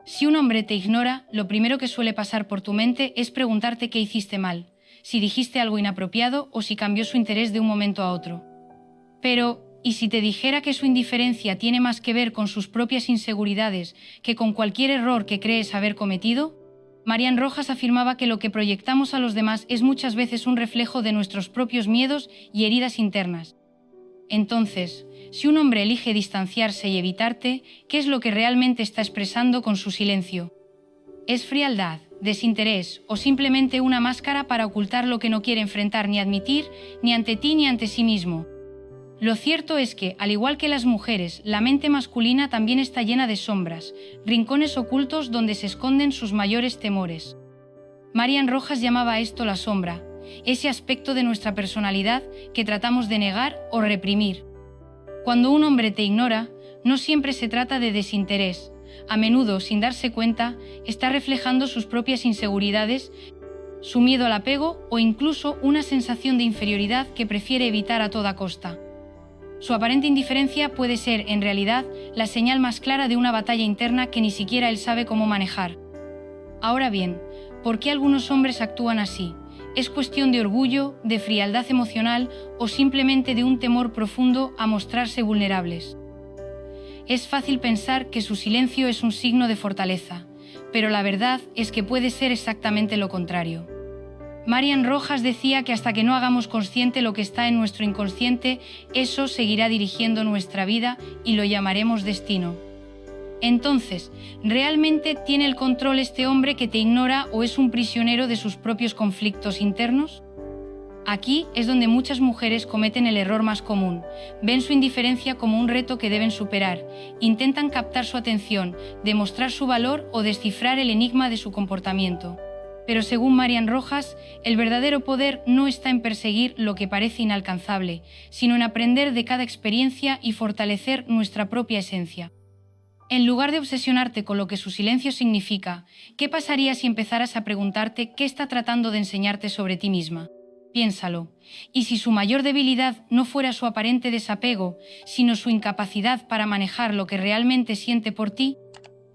Si un hombre te ignora, lo primero que suele pasar por tu mente es preguntarte qué hiciste mal, si dijiste algo inapropiado o si cambió su interés de un momento a otro. Pero, ¿y si te dijera que su indiferencia tiene más que ver con sus propias inseguridades que con cualquier error que crees haber cometido? Marian Rojas afirmaba que lo que proyectamos a los demás es muchas veces un reflejo de nuestros propios miedos y heridas internas. Entonces, si un hombre elige distanciarse y evitarte, ¿qué es lo que realmente está expresando con su silencio? ¿Es frialdad, desinterés o simplemente una máscara para ocultar lo que no quiere enfrentar ni admitir, ni ante ti ni ante sí mismo? Lo cierto es que, al igual que las mujeres, la mente masculina también está llena de sombras, rincones ocultos donde se esconden sus mayores temores. Marian Rojas llamaba a esto la sombra, ese aspecto de nuestra personalidad que tratamos de negar o reprimir. Cuando un hombre te ignora, no siempre se trata de desinterés. A menudo, sin darse cuenta, está reflejando sus propias inseguridades, su miedo al apego o incluso una sensación de inferioridad que prefiere evitar a toda costa. Su aparente indiferencia puede ser, en realidad, la señal más clara de una batalla interna que ni siquiera él sabe cómo manejar. Ahora bien, ¿por qué algunos hombres actúan así? ¿Es cuestión de orgullo, de frialdad emocional o simplemente de un temor profundo a mostrarse vulnerables? Es fácil pensar que su silencio es un signo de fortaleza, pero la verdad es que puede ser exactamente lo contrario. Marian Rojas decía que hasta que no hagamos consciente lo que está en nuestro inconsciente, eso seguirá dirigiendo nuestra vida y lo llamaremos destino. Entonces, ¿realmente tiene el control este hombre que te ignora o es un prisionero de sus propios conflictos internos? Aquí es donde muchas mujeres cometen el error más común. Ven su indiferencia como un reto que deben superar, intentan captar su atención, demostrar su valor o descifrar el enigma de su comportamiento. Pero según Marian Rojas, el verdadero poder no está en perseguir lo que parece inalcanzable, sino en aprender de cada experiencia y fortalecer nuestra propia esencia. En lugar de obsesionarte con lo que su silencio significa, ¿qué pasaría si empezaras a preguntarte qué está tratando de enseñarte sobre ti misma? Piénsalo. ¿Y si su mayor debilidad no fuera su aparente desapego, sino su incapacidad para manejar lo que realmente siente por ti?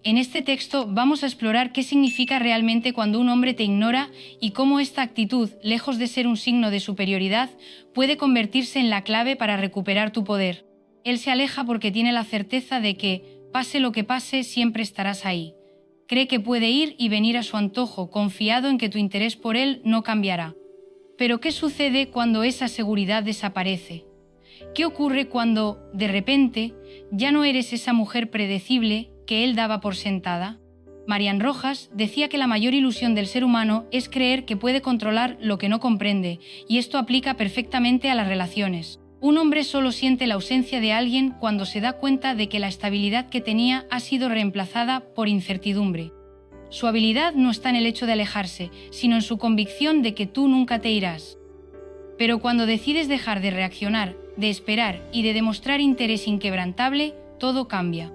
En este texto vamos a explorar qué significa realmente cuando un hombre te ignora y cómo esta actitud, lejos de ser un signo de superioridad, puede convertirse en la clave para recuperar tu poder. Él se aleja porque tiene la certeza de que, pase lo que pase, siempre estarás ahí. Cree que puede ir y venir a su antojo, confiado en que tu interés por él no cambiará. Pero ¿qué sucede cuando esa seguridad desaparece? ¿Qué ocurre cuando, de repente, ya no eres esa mujer predecible que él daba por sentada? Marian Rojas decía que la mayor ilusión del ser humano es creer que puede controlar lo que no comprende, y esto aplica perfectamente a las relaciones. Un hombre solo siente la ausencia de alguien cuando se da cuenta de que la estabilidad que tenía ha sido reemplazada por incertidumbre. Su habilidad no está en el hecho de alejarse, sino en su convicción de que tú nunca te irás. Pero cuando decides dejar de reaccionar, de esperar y de demostrar interés inquebrantable, todo cambia.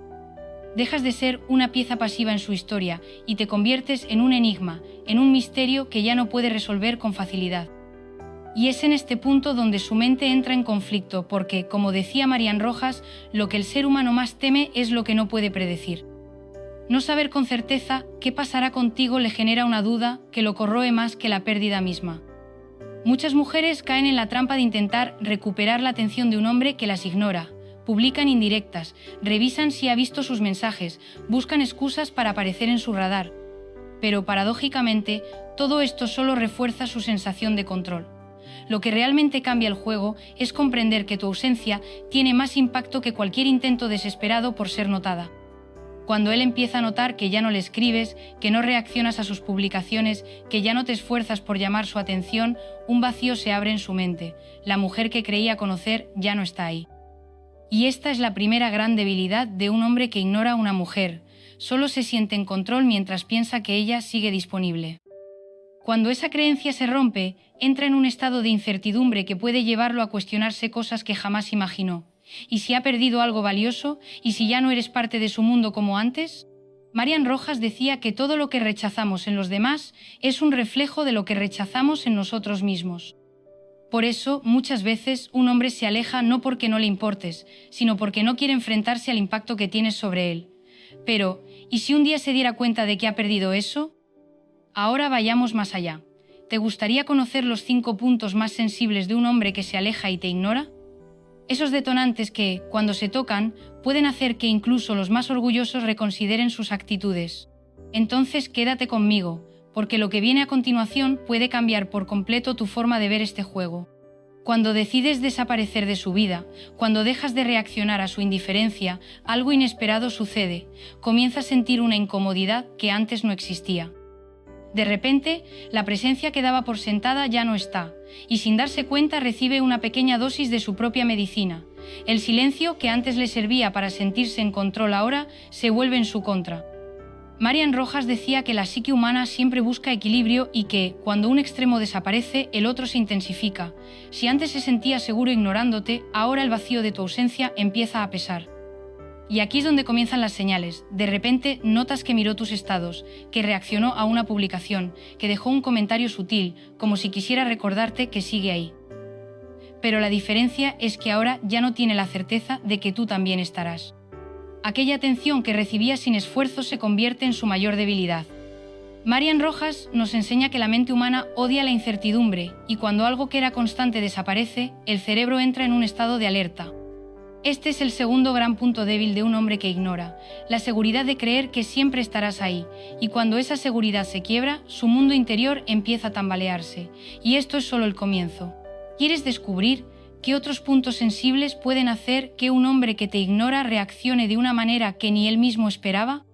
Dejas de ser una pieza pasiva en su historia y te conviertes en un enigma, en un misterio que ya no puede resolver con facilidad. Y es en este punto donde su mente entra en conflicto porque, como decía Marian Rojas, lo que el ser humano más teme es lo que no puede predecir. No saber con certeza qué pasará contigo le genera una duda que lo corroe más que la pérdida misma. Muchas mujeres caen en la trampa de intentar recuperar la atención de un hombre que las ignora. Publican indirectas, revisan si ha visto sus mensajes, buscan excusas para aparecer en su radar. Pero, paradójicamente, todo esto solo refuerza su sensación de control. Lo que realmente cambia el juego es comprender que tu ausencia tiene más impacto que cualquier intento desesperado por ser notada. Cuando él empieza a notar que ya no le escribes, que no reaccionas a sus publicaciones, que ya no te esfuerzas por llamar su atención, un vacío se abre en su mente. La mujer que creía conocer ya no está ahí. Y esta es la primera gran debilidad de un hombre que ignora a una mujer. Solo se siente en control mientras piensa que ella sigue disponible. Cuando esa creencia se rompe, entra en un estado de incertidumbre que puede llevarlo a cuestionarse cosas que jamás imaginó. ¿Y si ha perdido algo valioso? ¿Y si ya no eres parte de su mundo como antes? Marian Rojas decía que todo lo que rechazamos en los demás es un reflejo de lo que rechazamos en nosotros mismos. Por eso, muchas veces, un hombre se aleja no porque no le importes, sino porque no quiere enfrentarse al impacto que tienes sobre él. Pero, ¿y si un día se diera cuenta de que ha perdido eso? Ahora vayamos más allá. ¿Te gustaría conocer los 5 puntos más sensibles de un hombre que se aleja y te ignora? Esos detonantes que, cuando se tocan, pueden hacer que incluso los más orgullosos reconsideren sus actitudes. Entonces quédate conmigo, porque lo que viene a continuación puede cambiar por completo tu forma de ver este juego. Cuando decides desaparecer de su vida, cuando dejas de reaccionar a su indiferencia, algo inesperado sucede, comienzas a sentir una incomodidad que antes no existía. De repente, la presencia que daba por sentada ya no está, y sin darse cuenta recibe una pequeña dosis de su propia medicina. El silencio que antes le servía para sentirse en control ahora se vuelve en su contra. Marian Rojas decía que la psique humana siempre busca equilibrio y que, cuando un extremo desaparece, el otro se intensifica. Si antes se sentía seguro ignorándote, ahora el vacío de tu ausencia empieza a pesar. Y aquí es donde comienzan las señales. De repente notas que miró tus estados, que reaccionó a una publicación, que dejó un comentario sutil, como si quisiera recordarte que sigue ahí. Pero la diferencia es que ahora ya no tiene la certeza de que tú también estarás. Aquella atención que recibía sin esfuerzo se convierte en su mayor debilidad. Marian Rojas nos enseña que la mente humana odia la incertidumbre y cuando algo que era constante desaparece, el cerebro entra en un estado de alerta. Este es el segundo gran punto débil de un hombre que ignora, la seguridad de creer que siempre estarás ahí, y cuando esa seguridad se quiebra, su mundo interior empieza a tambalearse, y esto es solo el comienzo. ¿Quieres descubrir qué otros puntos sensibles pueden hacer que un hombre que te ignora reaccione de una manera que ni él mismo esperaba?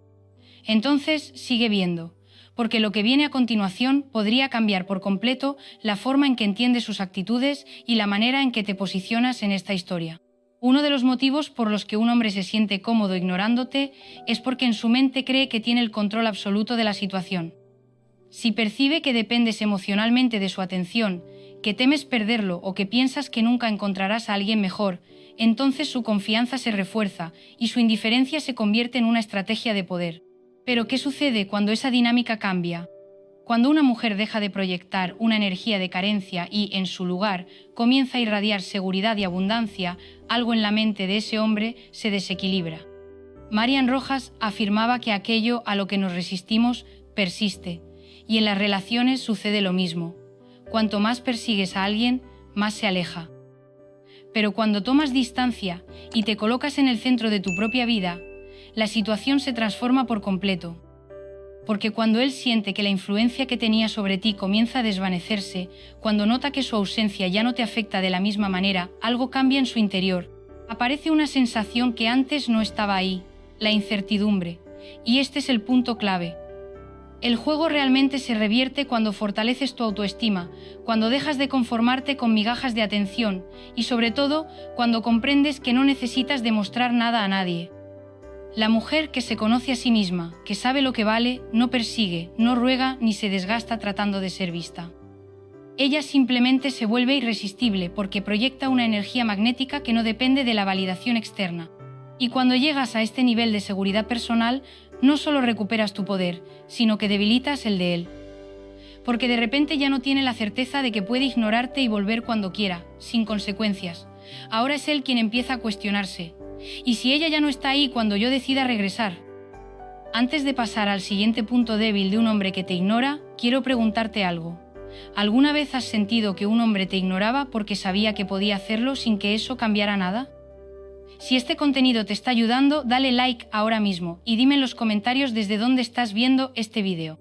Entonces sigue viendo, porque lo que viene a continuación podría cambiar por completo la forma en que entiendes sus actitudes y la manera en que te posicionas en esta historia. Uno de los motivos por los que un hombre se siente cómodo ignorándote es porque en su mente cree que tiene el control absoluto de la situación. Si percibe que dependes emocionalmente de su atención, que temes perderlo o que piensas que nunca encontrarás a alguien mejor, entonces su confianza se refuerza y su indiferencia se convierte en una estrategia de poder. Pero ¿qué sucede cuando esa dinámica cambia? Cuando una mujer deja de proyectar una energía de carencia y, en su lugar, comienza a irradiar seguridad y abundancia, algo en la mente de ese hombre se desequilibra. Marian Rojas afirmaba que aquello a lo que nos resistimos persiste, y en las relaciones sucede lo mismo. Cuanto más persigues a alguien, más se aleja. Pero cuando tomas distancia y te colocas en el centro de tu propia vida, la situación se transforma por completo. Porque cuando él siente que la influencia que tenía sobre ti comienza a desvanecerse, cuando nota que su ausencia ya no te afecta de la misma manera, algo cambia en su interior. Aparece una sensación que antes no estaba ahí, la incertidumbre. Y este es el punto clave. El juego realmente se revierte cuando fortaleces tu autoestima, cuando dejas de conformarte con migajas de atención y sobre todo cuando comprendes que no necesitas demostrar nada a nadie. La mujer que se conoce a sí misma, que sabe lo que vale, no persigue, no ruega ni se desgasta tratando de ser vista. Ella simplemente se vuelve irresistible porque proyecta una energía magnética que no depende de la validación externa. Y cuando llegas a este nivel de seguridad personal, no solo recuperas tu poder, sino que debilitas el de él. Porque de repente ya no tiene la certeza de que puede ignorarte y volver cuando quiera, sin consecuencias. Ahora es él quien empieza a cuestionarse. ¿Y si ella ya no está ahí cuando yo decida regresar? Antes de pasar al siguiente punto débil de un hombre que te ignora, quiero preguntarte algo. ¿Alguna vez has sentido que un hombre te ignoraba porque sabía que podía hacerlo sin que eso cambiara nada? Si este contenido te está ayudando, dale like ahora mismo y dime en los comentarios desde dónde estás viendo este vídeo.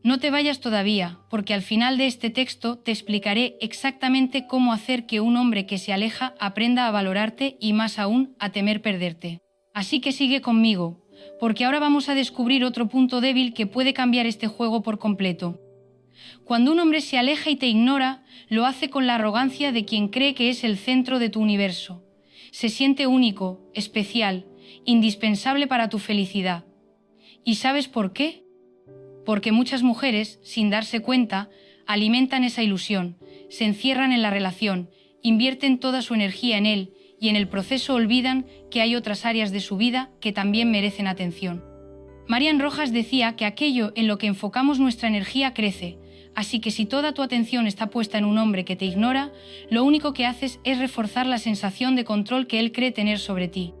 No te vayas todavía, porque al final de este texto te explicaré exactamente cómo hacer que un hombre que se aleja aprenda a valorarte y más aún a temer perderte. Así que sigue conmigo, porque ahora vamos a descubrir otro punto débil que puede cambiar este juego por completo. Cuando un hombre se aleja y te ignora, lo hace con la arrogancia de quien cree que es el centro de tu universo. Se siente único, especial, indispensable para tu felicidad. ¿Y sabes por qué? Porque muchas mujeres, sin darse cuenta, alimentan esa ilusión, se encierran en la relación, invierten toda su energía en él y en el proceso olvidan que hay otras áreas de su vida que también merecen atención. Marian Rojas decía que aquello en lo que enfocamos nuestra energía crece, así que si toda tu atención está puesta en un hombre que te ignora, lo único que haces es reforzar la sensación de control que él cree tener sobre ti.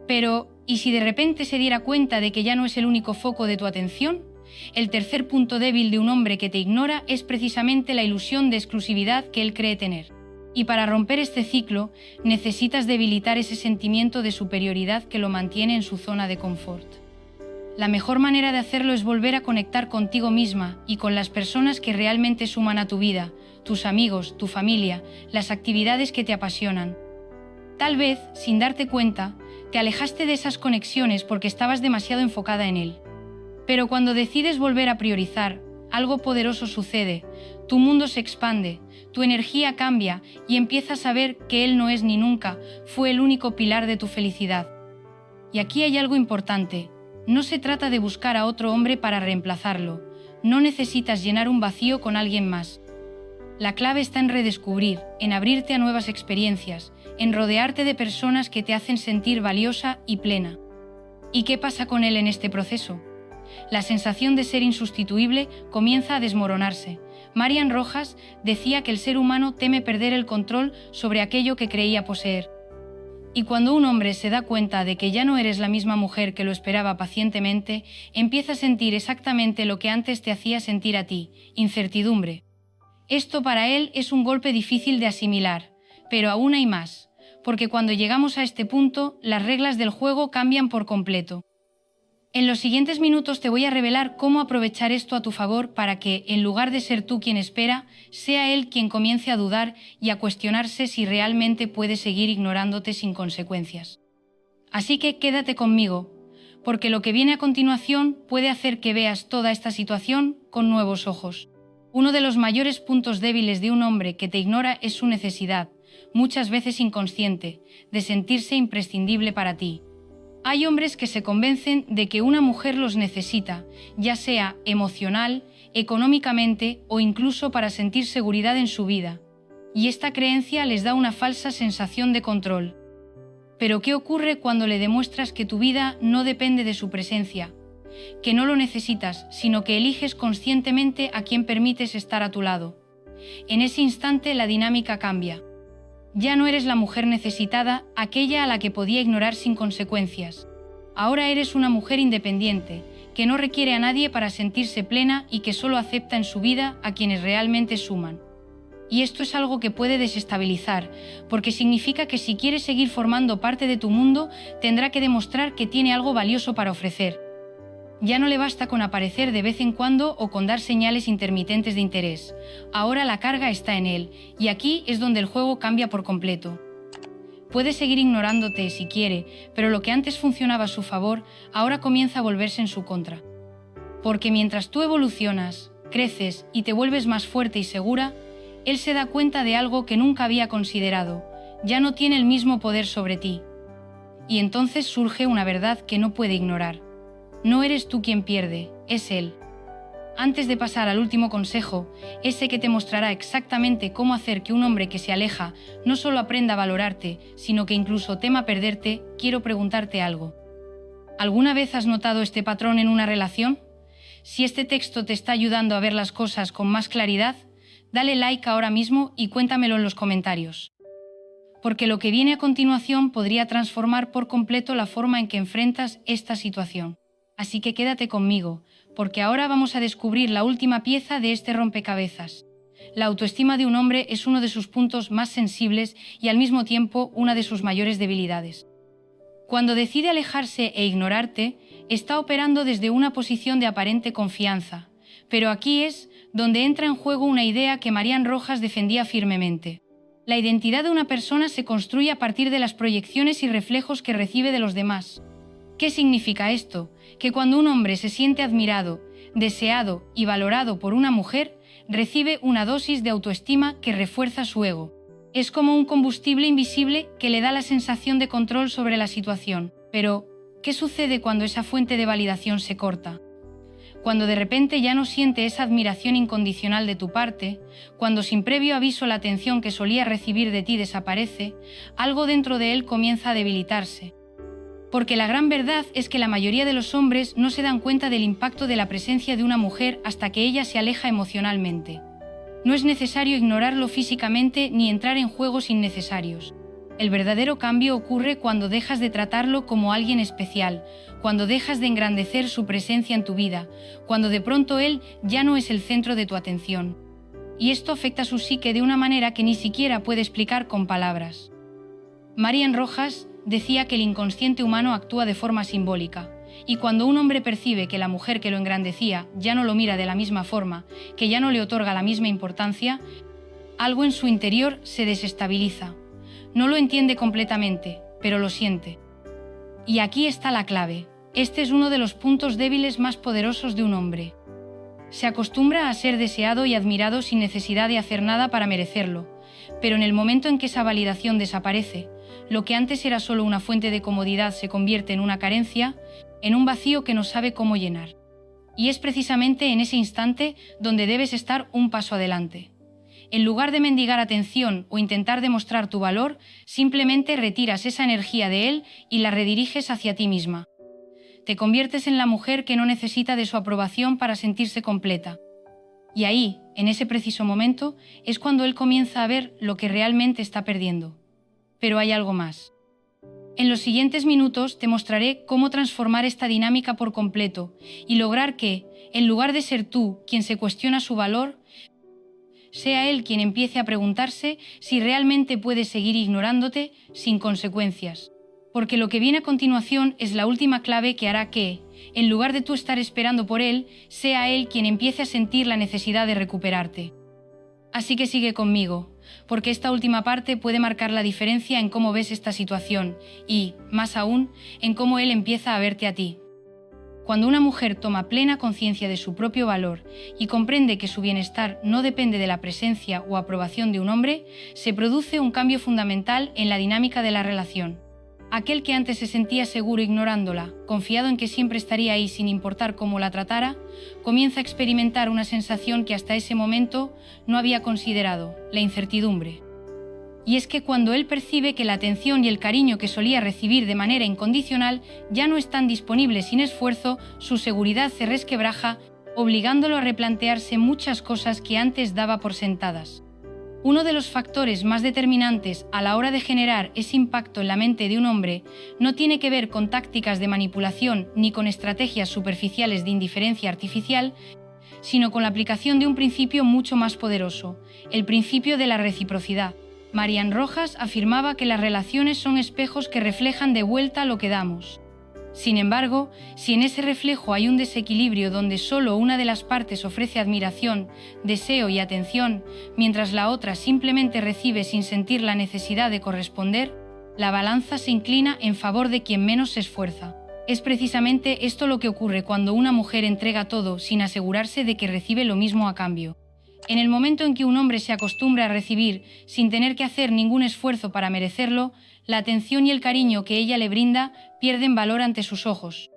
Pero, ¿Y si de repente se diera cuenta de que ya no es el único foco de tu atención? El tercer punto débil de un hombre que te ignora es precisamente la ilusión de exclusividad que él cree tener. Y para romper este ciclo, necesitas debilitar ese sentimiento de superioridad que lo mantiene en su zona de confort. La mejor manera de hacerlo es volver a conectar contigo misma y con las personas que realmente suman a tu vida, tus amigos, tu familia, las actividades que te apasionan. Tal vez, sin darte cuenta, te alejaste de esas conexiones porque estabas demasiado enfocada en él. Pero cuando decides volver a priorizar, algo poderoso sucede, tu mundo se expande, tu energía cambia y empiezas a ver que él no es ni nunca fue el único pilar de tu felicidad. Y aquí hay algo importante, no se trata de buscar a otro hombre para reemplazarlo, no necesitas llenar un vacío con alguien más. La clave está en redescubrir, en abrirte a nuevas experiencias, en rodearte de personas que te hacen sentir valiosa y plena. ¿Y qué pasa con él en este proceso? La sensación de ser insustituible comienza a desmoronarse. Marian Rojas decía que el ser humano teme perder el control sobre aquello que creía poseer. Y cuando un hombre se da cuenta de que ya no eres la misma mujer que lo esperaba pacientemente, empieza a sentir exactamente lo que antes te hacía sentir a ti, incertidumbre. Esto para él es un golpe difícil de asimilar, pero aún hay más, porque cuando llegamos a este punto, las reglas del juego cambian por completo. En los siguientes minutos te voy a revelar cómo aprovechar esto a tu favor para que, en lugar de ser tú quien espera, sea él quien comience a dudar y a cuestionarse si realmente puede seguir ignorándote sin consecuencias. Así que quédate conmigo, porque lo que viene a continuación puede hacer que veas toda esta situación con nuevos ojos. Uno de los mayores puntos débiles de un hombre que te ignora es su necesidad, muchas veces inconsciente, de sentirse imprescindible para ti. Hay hombres que se convencen de que una mujer los necesita, ya sea emocional, económicamente o incluso para sentir seguridad en su vida. Y esta creencia les da una falsa sensación de control. Pero ¿qué ocurre cuando le demuestras que tu vida no depende de su presencia? Que no lo necesitas, sino que eliges conscientemente a quien permites estar a tu lado. En ese instante la dinámica cambia. Ya no eres la mujer necesitada, aquella a la que podía ignorar sin consecuencias. Ahora eres una mujer independiente, que no requiere a nadie para sentirse plena y que solo acepta en su vida a quienes realmente suman. Y esto es algo que puede desestabilizar, porque significa que si quiere seguir formando parte de tu mundo, tendrá que demostrar que tiene algo valioso para ofrecer. Ya no le basta con aparecer de vez en cuando o con dar señales intermitentes de interés. Ahora la carga está en él, y aquí es donde el juego cambia por completo. Puede seguir ignorándote si quiere, pero lo que antes funcionaba a su favor, ahora comienza a volverse en su contra. Porque mientras tú evolucionas, creces y te vuelves más fuerte y segura, él se da cuenta de algo que nunca había considerado, ya no tiene el mismo poder sobre ti. Y entonces surge una verdad que no puede ignorar. No eres tú quien pierde, es él. Antes de pasar al último consejo, ese que te mostrará exactamente cómo hacer que un hombre que se aleja no solo aprenda a valorarte, sino que incluso tema perderte, quiero preguntarte algo. ¿Alguna vez has notado este patrón en una relación? Si este texto te está ayudando a ver las cosas con más claridad, dale like ahora mismo y cuéntamelo en los comentarios. Porque lo que viene a continuación podría transformar por completo la forma en que enfrentas esta situación. Así que quédate conmigo, porque ahora vamos a descubrir la última pieza de este rompecabezas. La autoestima de un hombre es uno de sus puntos más sensibles y al mismo tiempo una de sus mayores debilidades. Cuando decide alejarse e ignorarte, está operando desde una posición de aparente confianza, pero aquí es donde entra en juego una idea que Marian Rojas defendía firmemente. La identidad de una persona se construye a partir de las proyecciones y reflejos que recibe de los demás. ¿Qué significa esto? Que cuando un hombre se siente admirado, deseado y valorado por una mujer, recibe una dosis de autoestima que refuerza su ego. Es como un combustible invisible que le da la sensación de control sobre la situación. Pero, ¿qué sucede cuando esa fuente de validación se corta? Cuando de repente ya no siente esa admiración incondicional de tu parte, cuando sin previo aviso la atención que solía recibir de ti desaparece, algo dentro de él comienza a debilitarse. Porque la gran verdad es que la mayoría de los hombres no se dan cuenta del impacto de la presencia de una mujer hasta que ella se aleja emocionalmente. No es necesario ignorarlo físicamente ni entrar en juegos innecesarios. El verdadero cambio ocurre cuando dejas de tratarlo como alguien especial, cuando dejas de engrandecer su presencia en tu vida, cuando de pronto él ya no es el centro de tu atención. Y esto afecta a su psique de una manera que ni siquiera puede explicar con palabras. Marian Rojas decía que el inconsciente humano actúa de forma simbólica, y cuando un hombre percibe que la mujer que lo engrandecía ya no lo mira de la misma forma, que ya no le otorga la misma importancia, algo en su interior se desestabiliza. No lo entiende completamente, pero lo siente. Y aquí está la clave. Este es uno de los puntos débiles más poderosos de un hombre. Se acostumbra a ser deseado y admirado sin necesidad de hacer nada para merecerlo, pero en el momento en que esa validación desaparece, lo que antes era solo una fuente de comodidad se convierte en una carencia, en un vacío que no sabe cómo llenar. Y es precisamente en ese instante donde debes estar un paso adelante. En lugar de mendigar atención o intentar demostrar tu valor, simplemente retiras esa energía de él y la rediriges hacia ti misma. Te conviertes en la mujer que no necesita de su aprobación para sentirse completa. Y ahí, en ese preciso momento, es cuando él comienza a ver lo que realmente está perdiendo. Pero hay algo más. En los siguientes minutos te mostraré cómo transformar esta dinámica por completo y lograr que, en lugar de ser tú quien se cuestiona su valor, sea él quien empiece a preguntarse si realmente puede seguir ignorándote sin consecuencias. Porque lo que viene a continuación es la última clave que hará que, en lugar de tú estar esperando por él, sea él quien empiece a sentir la necesidad de recuperarte. Así que sigue conmigo, porque esta última parte puede marcar la diferencia en cómo ves esta situación y, más aún, en cómo él empieza a verte a ti. Cuando una mujer toma plena conciencia de su propio valor y comprende que su bienestar no depende de la presencia o aprobación de un hombre, se produce un cambio fundamental en la dinámica de la relación. Aquel que antes se sentía seguro ignorándola, confiado en que siempre estaría ahí sin importar cómo la tratara, comienza a experimentar una sensación que hasta ese momento no había considerado, la incertidumbre. Y es que cuando él percibe que la atención y el cariño que solía recibir de manera incondicional ya no están disponibles sin esfuerzo, su seguridad se resquebraja, obligándolo a replantearse muchas cosas que antes daba por sentadas. Uno de los factores más determinantes a la hora de generar ese impacto en la mente de un hombre no tiene que ver con tácticas de manipulación ni con estrategias superficiales de indiferencia artificial, sino con la aplicación de un principio mucho más poderoso, el principio de la reciprocidad. Marian Rojas afirmaba que las relaciones son espejos que reflejan de vuelta lo que damos. Sin embargo, si en ese reflejo hay un desequilibrio donde solo una de las partes ofrece admiración, deseo y atención, mientras la otra simplemente recibe sin sentir la necesidad de corresponder, la balanza se inclina en favor de quien menos se esfuerza. Es precisamente esto lo que ocurre cuando una mujer entrega todo sin asegurarse de que recibe lo mismo a cambio. En el momento en que un hombre se acostumbra a recibir sin tener que hacer ningún esfuerzo para merecerlo, la atención y el cariño que ella le brinda pierden valor ante sus ojos.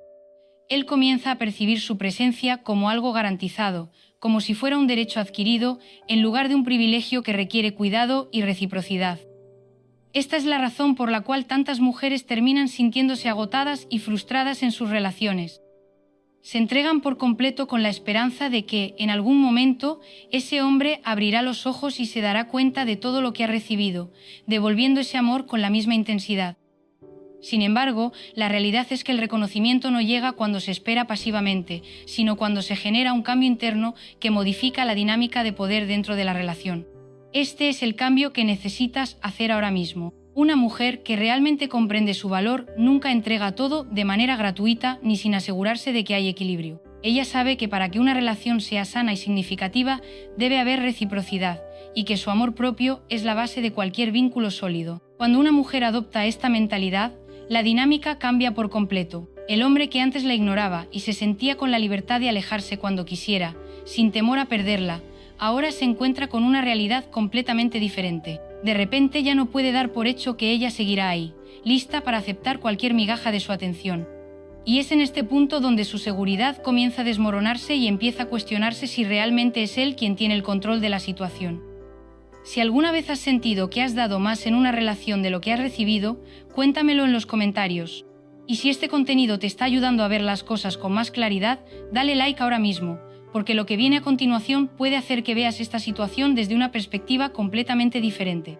Él comienza a percibir su presencia como algo garantizado, como si fuera un derecho adquirido, en lugar de un privilegio que requiere cuidado y reciprocidad. Esta es la razón por la cual tantas mujeres terminan sintiéndose agotadas y frustradas en sus relaciones. Se entregan por completo con la esperanza de que, en algún momento, ese hombre abrirá los ojos y se dará cuenta de todo lo que ha recibido, devolviendo ese amor con la misma intensidad. Sin embargo, la realidad es que el reconocimiento no llega cuando se espera pasivamente, sino cuando se genera un cambio interno que modifica la dinámica de poder dentro de la relación. Este es el cambio que necesitas hacer ahora mismo. Una mujer que realmente comprende su valor nunca entrega todo de manera gratuita ni sin asegurarse de que hay equilibrio. Ella sabe que para que una relación sea sana y significativa debe haber reciprocidad y que su amor propio es la base de cualquier vínculo sólido. Cuando una mujer adopta esta mentalidad, la dinámica cambia por completo. El hombre que antes la ignoraba y se sentía con la libertad de alejarse cuando quisiera, sin temor a perderla, ahora se encuentra con una realidad completamente diferente. De repente ya no puede dar por hecho que ella seguirá ahí, lista para aceptar cualquier migaja de su atención. Y es en este punto donde su seguridad comienza a desmoronarse y empieza a cuestionarse si realmente es él quien tiene el control de la situación. Si alguna vez has sentido que has dado más en una relación de lo que has recibido, cuéntamelo en los comentarios. Y si este contenido te está ayudando a ver las cosas con más claridad, dale like ahora mismo, porque lo que viene a continuación puede hacer que veas esta situación desde una perspectiva completamente diferente.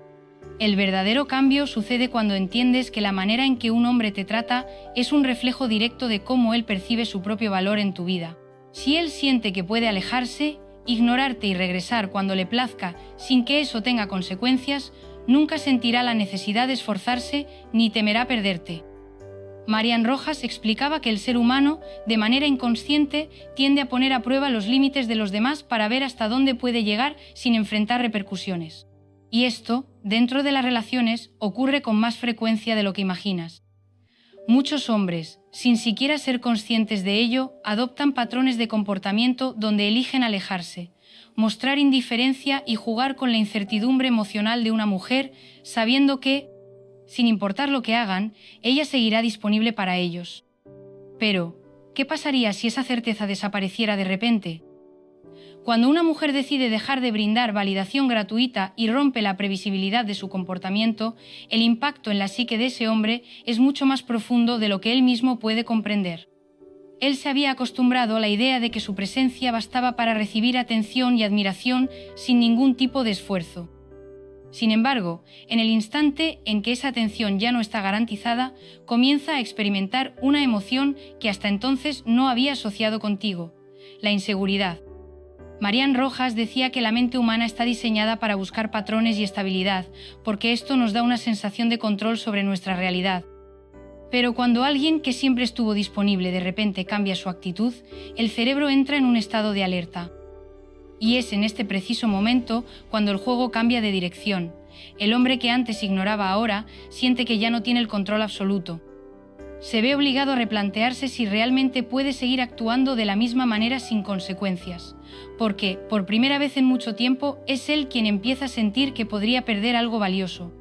El verdadero cambio sucede cuando entiendes que la manera en que un hombre te trata es un reflejo directo de cómo él percibe su propio valor en tu vida. Si él siente que puede alejarse, ignorarte y regresar cuando le plazca sin que eso tenga consecuencias, nunca sentirá la necesidad de esforzarse ni temerá perderte. Marian Rojas explicaba que el ser humano, de manera inconsciente, tiende a poner a prueba los límites de los demás para ver hasta dónde puede llegar sin enfrentar repercusiones. Y esto, dentro de las relaciones, ocurre con más frecuencia de lo que imaginas. Muchos hombres, sin siquiera ser conscientes de ello, adoptan patrones de comportamiento donde eligen alejarse, mostrar indiferencia y jugar con la incertidumbre emocional de una mujer, sabiendo que, sin importar lo que hagan, ella seguirá disponible para ellos. Pero, ¿qué pasaría si esa certeza desapareciera de repente? Cuando una mujer decide dejar de brindar validación gratuita y rompe la previsibilidad de su comportamiento, el impacto en la psique de ese hombre es mucho más profundo de lo que él mismo puede comprender. Él se había acostumbrado a la idea de que su presencia bastaba para recibir atención y admiración sin ningún tipo de esfuerzo. Sin embargo, en el instante en que esa atención ya no está garantizada, comienza a experimentar una emoción que hasta entonces no había asociado contigo: la inseguridad. Marian Rojas decía que la mente humana está diseñada para buscar patrones y estabilidad, porque esto nos da una sensación de control sobre nuestra realidad. Pero cuando alguien que siempre estuvo disponible de repente cambia su actitud, el cerebro entra en un estado de alerta. Y es en este preciso momento cuando el juego cambia de dirección. El hombre que antes ignoraba ahora siente que ya no tiene el control absoluto. Se ve obligado a replantearse si realmente puede seguir actuando de la misma manera sin consecuencias, porque, por primera vez en mucho tiempo, es él quien empieza a sentir que podría perder algo valioso.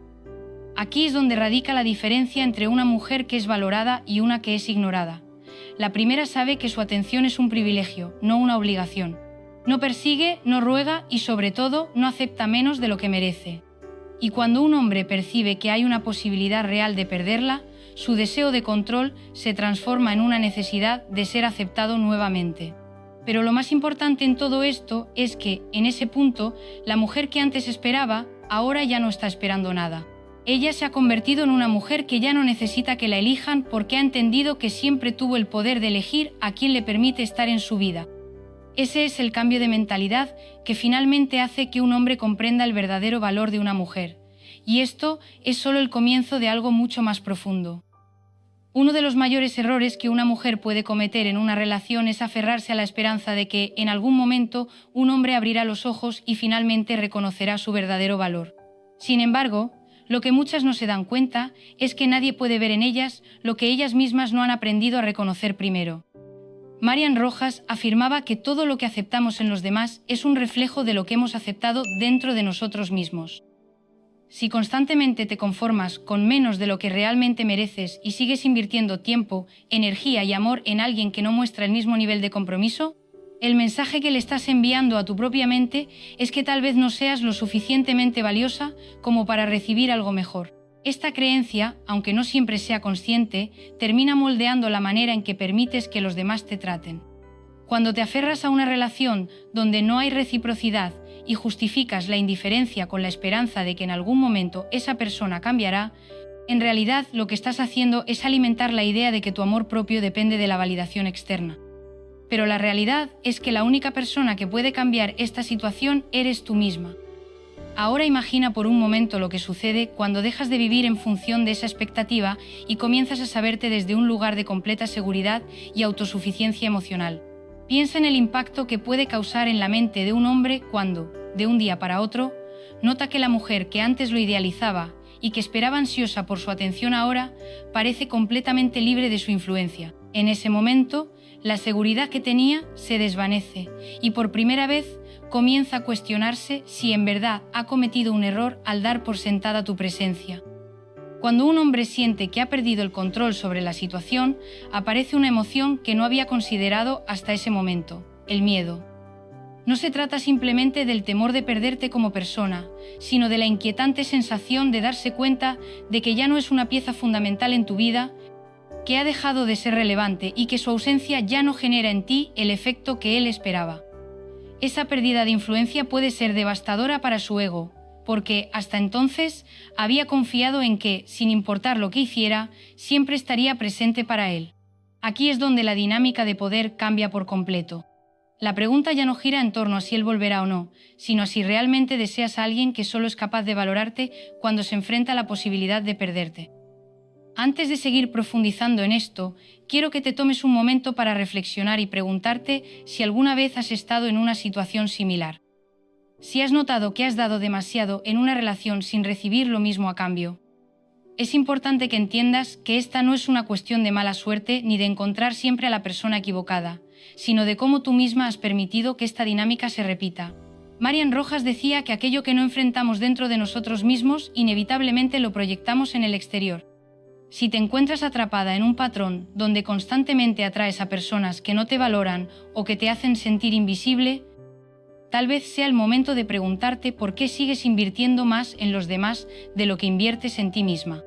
Aquí es donde radica la diferencia entre una mujer que es valorada y una que es ignorada. La primera sabe que su atención es un privilegio, no una obligación. No persigue, no ruega y, sobre todo, no acepta menos de lo que merece. Y cuando un hombre percibe que hay una posibilidad real de perderla, su deseo de control se transforma en una necesidad de ser aceptado nuevamente. Pero lo más importante en todo esto es que, en ese punto, la mujer que antes esperaba, ahora ya no está esperando nada. Ella se ha convertido en una mujer que ya no necesita que la elijan porque ha entendido que siempre tuvo el poder de elegir a quien le permite estar en su vida. Ese es el cambio de mentalidad que finalmente hace que un hombre comprenda el verdadero valor de una mujer. Y esto es solo el comienzo de algo mucho más profundo. Uno de los mayores errores que una mujer puede cometer en una relación es aferrarse a la esperanza de que, en algún momento, un hombre abrirá los ojos y finalmente reconocerá su verdadero valor. Sin embargo, lo que muchas no se dan cuenta es que nadie puede ver en ellas lo que ellas mismas no han aprendido a reconocer primero. Marian Rojas afirmaba que todo lo que aceptamos en los demás es un reflejo de lo que hemos aceptado dentro de nosotros mismos. Si constantemente te conformas con menos de lo que realmente mereces y sigues invirtiendo tiempo, energía y amor en alguien que no muestra el mismo nivel de compromiso, el mensaje que le estás enviando a tu propia mente es que tal vez no seas lo suficientemente valiosa como para recibir algo mejor. Esta creencia, aunque no siempre sea consciente, termina moldeando la manera en que permites que los demás te traten. Cuando te aferras a una relación donde no hay reciprocidad y justificas la indiferencia con la esperanza de que en algún momento esa persona cambiará, en realidad lo que estás haciendo es alimentar la idea de que tu amor propio depende de la validación externa. Pero la realidad es que la única persona que puede cambiar esta situación eres tú misma. Ahora imagina por un momento lo que sucede cuando dejas de vivir en función de esa expectativa y comienzas a saberte desde un lugar de completa seguridad y autosuficiencia emocional. Piensa en el impacto que puede causar en la mente de un hombre cuando, de un día para otro, nota que la mujer que antes lo idealizaba y que esperaba ansiosa por su atención ahora, parece completamente libre de su influencia. En ese momento, la seguridad que tenía se desvanece y por primera vez comienza a cuestionarse si en verdad ha cometido un error al dar por sentada tu presencia. Cuando un hombre siente que ha perdido el control sobre la situación, aparece una emoción que no había considerado hasta ese momento: el miedo. No se trata simplemente del temor de perderte como persona, sino de la inquietante sensación de darse cuenta de que ya no es una pieza fundamental en tu vida, que ha dejado de ser relevante y que su ausencia ya no genera en ti el efecto que él esperaba. Esa pérdida de influencia puede ser devastadora para su ego, porque hasta entonces había confiado en que, sin importar lo que hiciera, siempre estaría presente para él. Aquí es donde la dinámica de poder cambia por completo. La pregunta ya no gira en torno a si él volverá o no, sino a si realmente deseas a alguien que solo es capaz de valorarte cuando se enfrenta a la posibilidad de perderte. Antes de seguir profundizando en esto, quiero que te tomes un momento para reflexionar y preguntarte si alguna vez has estado en una situación similar. Si has notado que has dado demasiado en una relación sin recibir lo mismo a cambio. Es importante que entiendas que esta no es una cuestión de mala suerte ni de encontrar siempre a la persona equivocada, sino de cómo tú misma has permitido que esta dinámica se repita. Marian Rojas decía que aquello que no enfrentamos dentro de nosotros mismos inevitablemente lo proyectamos en el exterior. Si te encuentras atrapada en un patrón donde constantemente atraes a personas que no te valoran o que te hacen sentir invisible, tal vez sea el momento de preguntarte por qué sigues invirtiendo más en los demás de lo que inviertes en ti misma.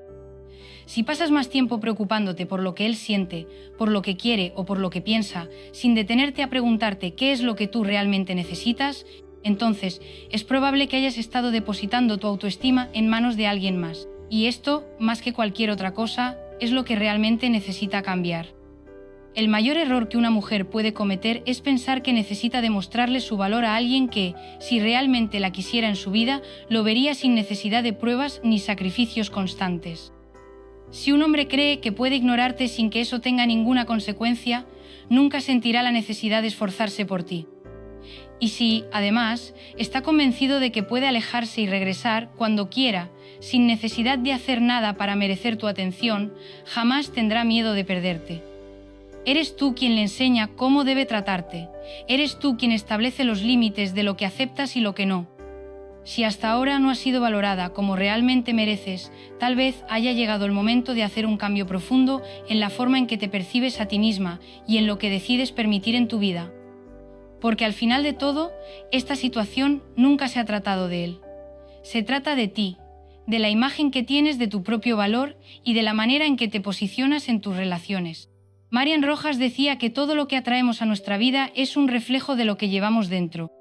Si pasas más tiempo preocupándote por lo que él siente, por lo que quiere o por lo que piensa, sin detenerte a preguntarte qué es lo que tú realmente necesitas, entonces es probable que hayas estado depositando tu autoestima en manos de alguien más. Y esto, más que cualquier otra cosa, es lo que realmente necesita cambiar. El mayor error que una mujer puede cometer es pensar que necesita demostrarle su valor a alguien que, si realmente la quisiera en su vida, lo vería sin necesidad de pruebas ni sacrificios constantes. Si un hombre cree que puede ignorarte sin que eso tenga ninguna consecuencia, nunca sentirá la necesidad de esforzarse por ti. Y si, además, está convencido de que puede alejarse y regresar cuando quiera, sin necesidad de hacer nada para merecer tu atención, jamás tendrá miedo de perderte. Eres tú quien le enseña cómo debe tratarte. Eres tú quien establece los límites de lo que aceptas y lo que no. Si hasta ahora no has sido valorada como realmente mereces, tal vez haya llegado el momento de hacer un cambio profundo en la forma en que te percibes a ti misma y en lo que decides permitir en tu vida. Porque al final de todo, esta situación nunca se ha tratado de él. Se trata de ti, de la imagen que tienes de tu propio valor y de la manera en que te posicionas en tus relaciones. Marian Rojas decía que todo lo que atraemos a nuestra vida es un reflejo de lo que llevamos dentro.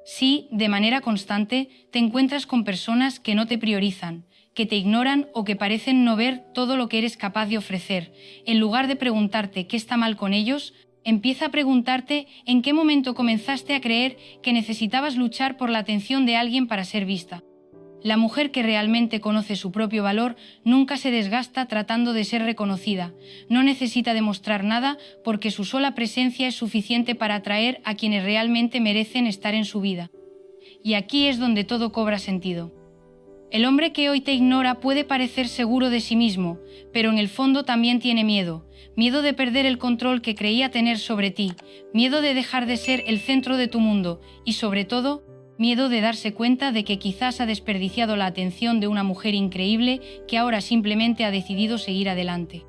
Si, de manera constante, te encuentras con personas que no te priorizan, que te ignoran o que parecen no ver todo lo que eres capaz de ofrecer, en lugar de preguntarte qué está mal con ellos, empieza a preguntarte en qué momento comenzaste a creer que necesitabas luchar por la atención de alguien para ser vista. La mujer que realmente conoce su propio valor nunca se desgasta tratando de ser reconocida, no necesita demostrar nada porque su sola presencia es suficiente para atraer a quienes realmente merecen estar en su vida. Y aquí es donde todo cobra sentido. El hombre que hoy te ignora puede parecer seguro de sí mismo, pero en el fondo también tiene miedo. Miedo de perder el control que creía tener sobre ti, miedo de dejar de ser el centro de tu mundo y, sobre todo, miedo de darse cuenta de que quizás ha desperdiciado la atención de una mujer increíble que ahora simplemente ha decidido seguir adelante.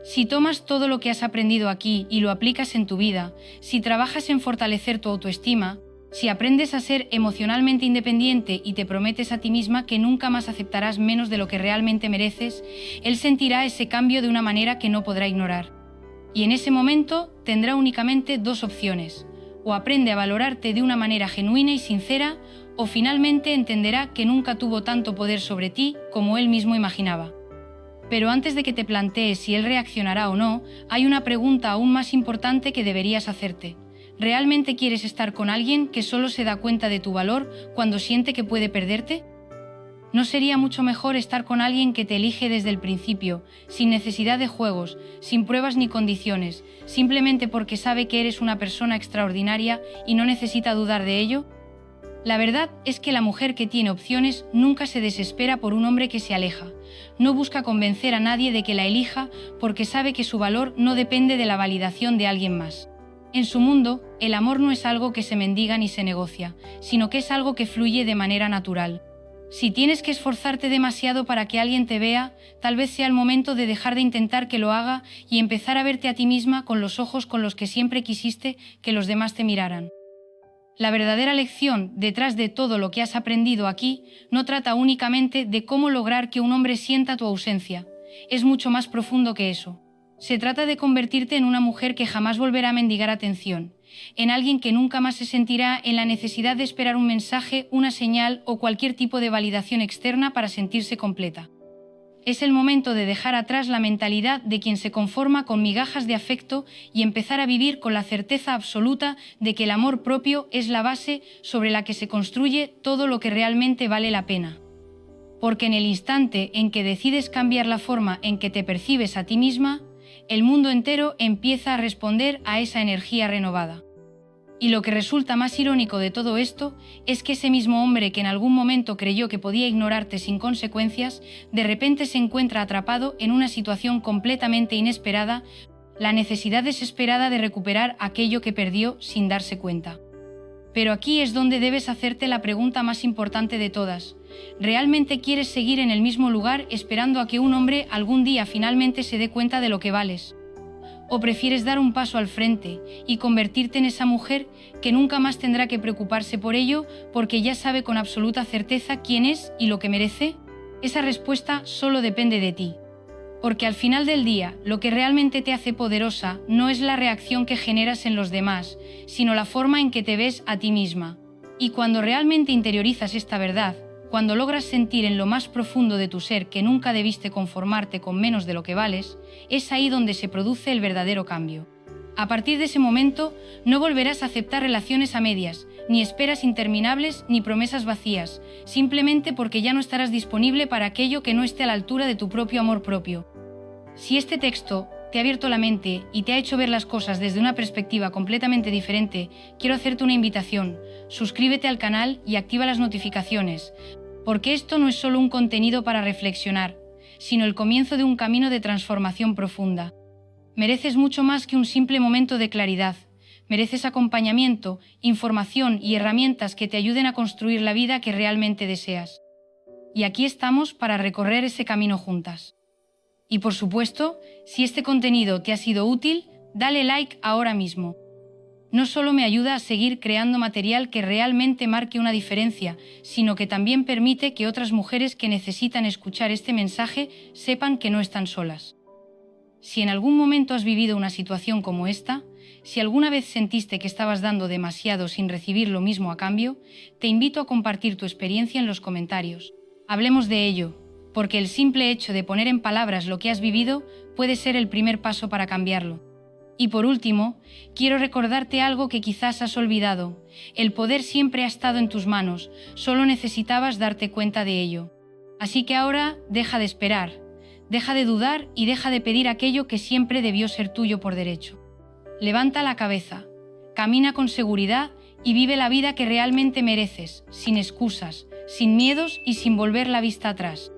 Si tomas todo lo que has aprendido aquí y lo aplicas en tu vida, si trabajas en fortalecer tu autoestima, si aprendes a ser emocionalmente independiente y te prometes a ti misma que nunca más aceptarás menos de lo que realmente mereces, él sentirá ese cambio de una manera que no podrá ignorar. Y en ese momento tendrá únicamente dos opciones: o aprende a valorarte de una manera genuina y sincera, o finalmente entenderá que nunca tuvo tanto poder sobre ti como él mismo imaginaba. Pero antes de que te plantees si él reaccionará o no, hay una pregunta aún más importante que deberías hacerte. ¿Realmente quieres estar con alguien que solo se da cuenta de tu valor cuando siente que puede perderte? ¿No sería mucho mejor estar con alguien que te elige desde el principio, sin necesidad de juegos, sin pruebas ni condiciones, simplemente porque sabe que eres una persona extraordinaria y no necesita dudar de ello? La verdad es que la mujer que tiene opciones nunca se desespera por un hombre que se aleja. No busca convencer a nadie de que la elija porque sabe que su valor no depende de la validación de alguien más. En su mundo, el amor no es algo que se mendiga ni se negocia, sino que es algo que fluye de manera natural. Si tienes que esforzarte demasiado para que alguien te vea, tal vez sea el momento de dejar de intentar que lo haga y empezar a verte a ti misma con los ojos con los que siempre quisiste que los demás te miraran. La verdadera lección detrás de todo lo que has aprendido aquí no trata únicamente de cómo lograr que un hombre sienta tu ausencia. Es mucho más profundo que eso. Se trata de convertirte en una mujer que jamás volverá a mendigar atención, en alguien que nunca más se sentirá en la necesidad de esperar un mensaje, una señal o cualquier tipo de validación externa para sentirse completa. Es el momento de dejar atrás la mentalidad de quien se conforma con migajas de afecto y empezar a vivir con la certeza absoluta de que el amor propio es la base sobre la que se construye todo lo que realmente vale la pena. Porque en el instante en que decides cambiar la forma en que te percibes a ti misma, el mundo entero empieza a responder a esa energía renovada. Y lo que resulta más irónico de todo esto es que ese mismo hombre que en algún momento creyó que podía ignorarte sin consecuencias, de repente se encuentra atrapado en una situación completamente inesperada, la necesidad desesperada de recuperar aquello que perdió sin darse cuenta. Pero aquí es donde debes hacerte la pregunta más importante de todas. ¿Realmente quieres seguir en el mismo lugar esperando a que un hombre algún día finalmente se dé cuenta de lo que vales? ¿O prefieres dar un paso al frente y convertirte en esa mujer que nunca más tendrá que preocuparse por ello porque ya sabe con absoluta certeza quién es y lo que merece? Esa respuesta solo depende de ti. Porque al final del día, lo que realmente te hace poderosa no es la reacción que generas en los demás, sino la forma en que te ves a ti misma. Y cuando realmente interiorizas esta verdad, cuando logras sentir en lo más profundo de tu ser que nunca debiste conformarte con menos de lo que vales, es ahí donde se produce el verdadero cambio. A partir de ese momento, no volverás a aceptar relaciones a medias, ni esperas interminables, ni promesas vacías, simplemente porque ya no estarás disponible para aquello que no esté a la altura de tu propio amor propio. Si este texto te ha abierto la mente y te ha hecho ver las cosas desde una perspectiva completamente diferente, quiero hacerte una invitación. Suscríbete al canal y activa las notificaciones, porque esto no es solo un contenido para reflexionar, sino el comienzo de un camino de transformación profunda. Mereces mucho más que un simple momento de claridad. Mereces acompañamiento, información y herramientas que te ayuden a construir la vida que realmente deseas. Y aquí estamos para recorrer ese camino juntas. Y por supuesto, si este contenido te ha sido útil, dale like ahora mismo. No solo me ayuda a seguir creando material que realmente marque una diferencia, sino que también permite que otras mujeres que necesitan escuchar este mensaje sepan que no están solas. Si en algún momento has vivido una situación como esta, si alguna vez sentiste que estabas dando demasiado sin recibir lo mismo a cambio, te invito a compartir tu experiencia en los comentarios. Hablemos de ello, porque el simple hecho de poner en palabras lo que has vivido puede ser el primer paso para cambiarlo. Y por último, quiero recordarte algo que quizás has olvidado. El poder siempre ha estado en tus manos, solo necesitabas darte cuenta de ello. Así que ahora deja de esperar, deja de dudar y deja de pedir aquello que siempre debió ser tuyo por derecho. Levanta la cabeza, camina con seguridad y vive la vida que realmente mereces, sin excusas, sin miedos y sin volver la vista atrás.